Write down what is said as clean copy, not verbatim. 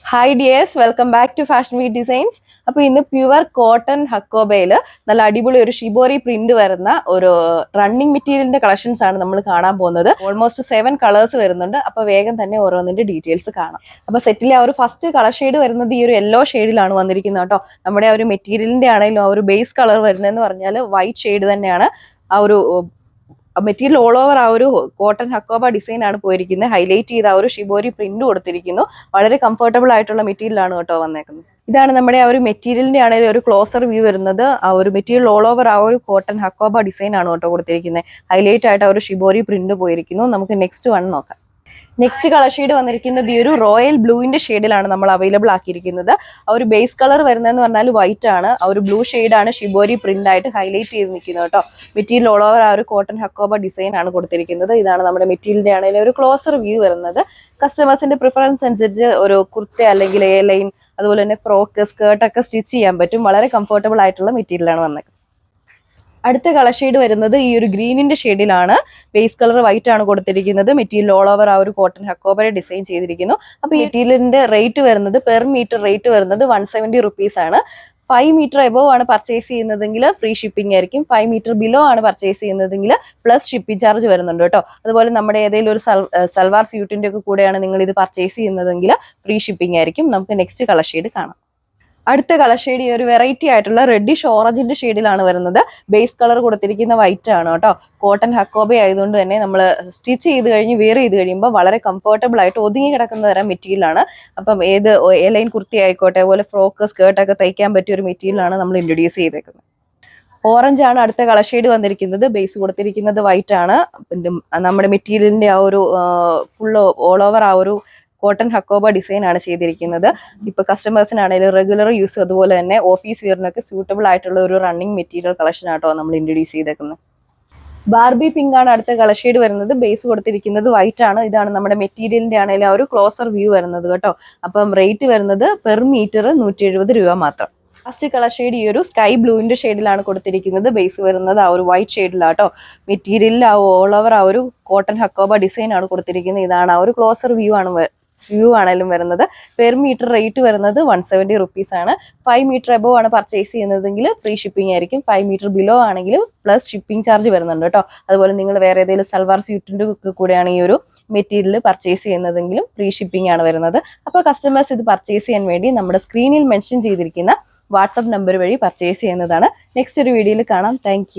Hi dears, welcome back to fashion V designs. അപ്പോൾ ഇന്ന് pure cotton ഹക്കോബയിൽ നല്ല അടിപൊളി ഒരു ഷിബോറി പ്രിന്റ് വരുന്ന ഒരു റണ്ണിങ് മെറ്റീരിയലിന്റെ കളക്ഷൻസ് ആണ് നമ്മൾ കാണാൻ പോകുന്നത്. ഓൾമോസ്റ്റ് 7 കളേഴ്സ് വരുന്നുണ്ട്. അപ്പോൾ വേഗം തന്നെ ഓരോന്നിന്റെ ഡീറ്റെയിൽസ് കാണാം. അപ്പോൾ സെറ്റിലെ ആ ഒരു ഫസ്റ്റ് കളർ ഷെയ്ഡ് വരുന്നത് ഈ ഒരു യെല്ലോ ഷെയ്ഡിലാണ് വന്നിരിക്കുന്നത് കേട്ടോ. നമ്മുടെ ആ ഒരു മെറ്റീരിയലിന്റെ ആണെങ്കിലും ആ ഒരു ബേസ് കളർ വരുന്നതെന്ന് പറഞ്ഞാൽ വൈറ്റ് ഷെയ്ഡ് തന്നെയാണ്. ആ ഒരു മെറ്റീരിയൽ ഓൾ ഓവർ ആ ഒരു കോട്ടൺ ഹക്കോബ ഡിസൈൻ ആണ് പോയിരിക്കുന്നത്. ഹൈലൈറ്റ് ചെയ്ത ആ ഒരു ഷിബോരി പ്രിന്റ് കൊടുത്തിരിക്കുന്നു. വളരെ കംഫർട്ടബിൾ ആയിട്ടുള്ള മെറ്റീരിയൽ ആണ് കേട്ടോ വന്നേക്കുന്നത്. ഇതാണ് നമ്മുടെ ആ ഒരു മെറ്റീരിയലിന്റെ ആണെങ്കിൽ ഒരു ക്ലോസർ വ്യൂ വരുന്നത്. ആ ഒരു മെറ്റീരിയൽ ഓൾ ഓവർ ആ ഒരു കോട്ടൺ ഹക്കോബ ഡിസൈൻ ആണ് കേട്ടോ കൊടുത്തിരിക്കുന്നത്. ഹൈലൈറ്റ് ആയിട്ട് ആ ഒരു ഷിബോരി പ്രിന്റ് പോയിരിക്കുന്നു. നമുക്ക് നെക്സ്റ്റ് വൺ നോക്കാം. നെക്സ്റ്റ് കളർ ഷെയ്ഡ് വന്നിരിക്കുന്നത് ഈ ഒരു റോയൽ ബ്ലൂവിന്റെ ഷെയ്ഡിലാണ് നമ്മൾ അവൈലബിൾ ആക്കിയിരിക്കുന്നത്. ആ ഒരു ബേസ് കളർ വരുന്നതെന്ന് പറഞ്ഞാൽ വൈറ്റ് ആണ്. ആ ഒരു ബ്ലൂ ഷെയ്ഡാണ് ഷിബോരി പ്രിന്റ് ആയിട്ട് ഹൈലൈറ്റ് ചെയ്ത് നിൽക്കുന്നത് കേട്ടോ. മെറ്റീരിയൽ ഓൾ ഓവർ ആ ഒരു കോട്ടൺ ഹക്കോബ ഡിസൈൻ ആണ് കൊടുത്തിരിക്കുന്നത്. ഇതാണ് നമ്മുടെ മെറ്റീരിയലിന്റെ ആണെങ്കിൽ ഒരു ക്ലോസർ വ്യൂ വരുന്നത്. കസ്റ്റമേഴ്സിന്റെ പ്രിഫറൻസ് അനുസരിച്ച് ഒരു കുർത്ത അല്ലെങ്കിൽ എ ലൈൻ അതുപോലെ തന്നെ ഫ്രോക്ക് സ്കേർട്ടൊക്കെ സ്റ്റിച്ച് ചെയ്യാൻ പറ്റും. വളരെ കംഫർട്ടബിൾ ആയിട്ടുള്ള മെറ്റീരിയലാണ് വന്നത്. അടുത്ത കളർ ഷെയ്ഡ് വരുന്നത് ഈ ഒരു ഗ്രീനിന്റെ ഷെയ്ഡിലാണ്. ബേസ് കളർ വൈറ്റ് ആണ് കൊടുത്തിരിക്കുന്നത്. മെറ്റീരിയൽ ഓൾ ഓവർ ആ ഒരു കോട്ടൺ ഹക്കോബയെ ഡിസൈൻ ചെയ്തിരിക്കുന്നു. അപ്പൊ ഈ മെറ്റീരിയലിന്റെ റേറ്റ് വരുന്നത് പെർ മീറ്റർ റേറ്റ് വരുന്നത് 170 റുപ്പീസ് ആണ്. 5 മീറ്റർ എബോവ് ആണ് പർച്ചേസ് ചെയ്യുന്നതെങ്കിൽ ഫ്രീ ഷിപ്പിംഗ് ആയിരിക്കും. 5 മീറ്റർ ബിലോ ആണ് പർച്ചേസ് ചെയ്യുന്നതെങ്കിൽ പ്ലസ് ഷിപ്പിംഗ് ചാർജ് വരുന്നുണ്ട് കേട്ടോ. അതുപോലെ നമ്മുടെ ഏതെങ്കിലും ഒരു സൽവാർ സ്യൂട്ടിന്റെ ഒക്കെ കൂടെയാണ് നിങ്ങൾ ഇത് പർച്ചേസ് ചെയ്യുന്നതെങ്കിൽ ഫ്രീ ഷിപ്പിംഗ് ആയിരിക്കും. നമുക്ക് നെക്സ്റ്റ് കളർ ഷെയ്ഡ് കാണാം. അടുത്ത കളർ ഷെയ്ഡ് ഈ ഒരു വെറൈറ്റി ആയിട്ടുള്ള റെഡിഷ് ഓറഞ്ചിന്റെ ഷെയ്ഡിലാണ് വരുന്നത്. ബേസ് കളർ കൊടുത്തിരിക്കുന്ന വൈറ്റ് ആണ് കേട്ടോ. കോട്ടൺ ഹക്കോബ ആയതുകൊണ്ട് തന്നെ നമ്മൾ സ്റ്റിച്ച് ചെയ്ത് കഴിഞ്ഞ് വെയർ ചെയ്ത് കഴിയുമ്പോൾ വളരെ കംഫർട്ടബിൾ ആയിട്ട് ഒതുങ്ങി കിടക്കുന്ന തരം മെറ്റീരിയലാണ്. അപ്പം ഏത് എലൈൻ കുർത്തി ആയിക്കോട്ടെ, അതുപോലെ ഫ്രോക്ക് സ്കേർട്ടൊക്കെ തയ്ക്കാൻ പറ്റിയ ഒരു മെറ്റീരിയലാണ് നമ്മൾ ഇൻട്രൊഡ്യൂസ് ചെയ്തേക്കുന്നത്. ഓറഞ്ച് ആണ് അടുത്ത കളർ ഷെയ്ഡ് വന്നിരിക്കുന്നത്. ബേസ് കൊടുത്തിരിക്കുന്നത് വൈറ്റ് ആണ്. നമ്മുടെ മെറ്റീരിയലിന്റെ ആ ഒരു ഫുൾ ഓൾ ഓവർ ആ ഒരു കോട്ടൺ ഹക്കോബ ഡിസൈൻ ആണ് ചെയ്തിരിക്കുന്നത്. ഇപ്പൊ കസ്റ്റമേഴ്സിനാണെങ്കിലും റെഗുലർ യൂസ് അതുപോലെ തന്നെ ഓഫീസ് വെയറിനൊക്കെ സൂട്ടബിൾ ആയിട്ടുള്ള ഒരു റണ്ണിങ് മെറ്റീരിയൽ കളക്ഷൻ ആട്ടോ നമ്മൾ ഇൻട്രൊഡ്യൂസ് ചെയ്തേക്കുന്നത്. ബാർബി പിങ്ക് ആണ് അടുത്ത കളർ ഷെയ്ഡ് വരുന്നത്. ബേസ് കൊടുത്തിരിക്കുന്നത് വൈറ്റ് ആണ്. ഇതാണ് നമ്മുടെ മെറ്റീരിയലിന്റെ ആണെങ്കിലും ആ ഒരു ക്ലോസർ വ്യൂ വരുന്നത് കേട്ടോ. അപ്പം റേറ്റ് വരുന്നത് പെർ മീറ്റർ 170 രൂപ മാത്രം. ലാസ്റ്റ് കളർ ഷെയ്ഡ് ഈ ഒരു സ്കൈ ബ്ലൂവിന്റെ ഷെയ്ഡിലാണ് കൊടുത്തിരിക്കുന്നത്. ബേസ് വരുന്നത് ആ ഒരു വൈറ്റ് ഷെയ്ഡിലാട്ടോ. മെറ്റീരിയലിൽ ആ ഓൾ ഓവർ ആ ഒരു കോട്ടൺ ഹക്കോബ ഡിസൈൻ ആണ് കൊടുത്തിരിക്കുന്നത്. ഇതാണ് ആ ഒരു ക്ലോസർ വ്യൂ ആണെങ്കിലും വരുന്നത്. പെർ മീറ്റർ റേറ്റ് വരുന്നത് 170 റുപ്പീസ് ആണ്. 5 മീറ്റർ എബോവ് ആണ് പർച്ചേസ് ചെയ്യുന്നതെങ്കിൽ ഫ്രീ ഷിപ്പിംഗ് ആയിരിക്കും. 5 മീറ്റർ ബിലോ ആണെങ്കിൽ പ്ലസ് ഷിപ്പിംഗ് ചാർജ് വരുന്നുണ്ട് കേട്ടോ. അതുപോലെ നിങ്ങൾ വേറെ ഏതെങ്കിലും സൽവാർ സ്യൂട്ടിന്റെ കൂടെയാണ് ഈ ഒരു മെറ്റീരിയൽ പർച്ചേസ് ചെയ്യുന്നതെങ്കിലും ഫ്രീ ഷിപ്പിംഗ് ആണ് വരുന്നത്. അപ്പോൾ കസ്റ്റമേഴ്സ് ഇത് പർച്ചേസ് ചെയ്യാൻ വേണ്ടി നമ്മുടെ സ്ക്രീനിൽ മെൻഷൻ ചെയ്തിരിക്കുന്ന വാട്സപ്പ് നമ്പർ വഴി പർച്ചേസ് ചെയ്യുന്നതാണ്. നെക്സ്റ്റ് ഒരു വീഡിയോയിൽ കാണാം. താങ്ക്